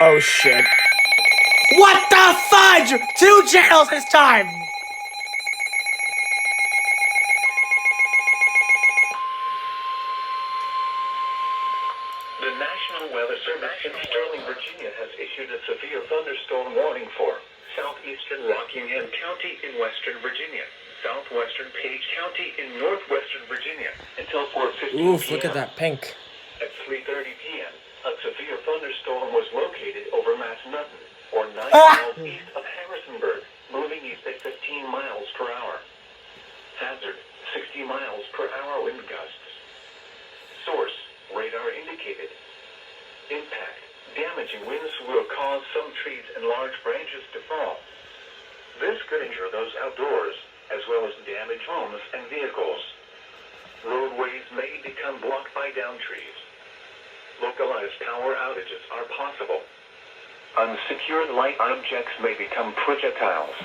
Oh shit. What the fudge? 2 channels this time! The National Weather Service in Sterling, Virginia has issued a severe thunderstorm warning for southeastern Rockingham County in western Virginia, southwestern Page County in northwestern Virginia until 4:15 p.m. Oof, look at that pink. At 3:30 p.m., a severe thunderstorm was located over Massanutten, or 9 miles east of Harrisonburg, moving east at 15 miles per hour. Hazard, 60 miles per hour wind gusts. Source, radar indicated. Impact, damaging winds will cause some trees and large branches to fall. This could injure those outdoors, as well as damage homes and vehicles. Roadways may become blocked by downed trees. Localized power outages are possible. Unsecured light objects may become projectiles.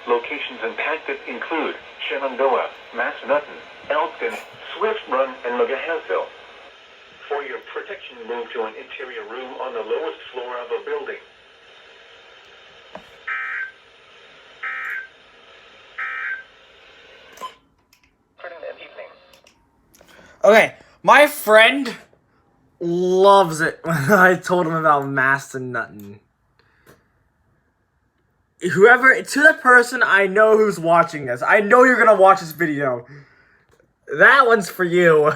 Locations impacted include Shenandoah, Massanutten, Elkton, Swift Run, and Magahansville. For your protection, move to an interior room on the lowest floor of a building. Afternoon and evening. Okay, my friend loves it when I told him about Massanutten. Whoever, to the person I know who's watching this, I know you're gonna watch this video. That one's for you.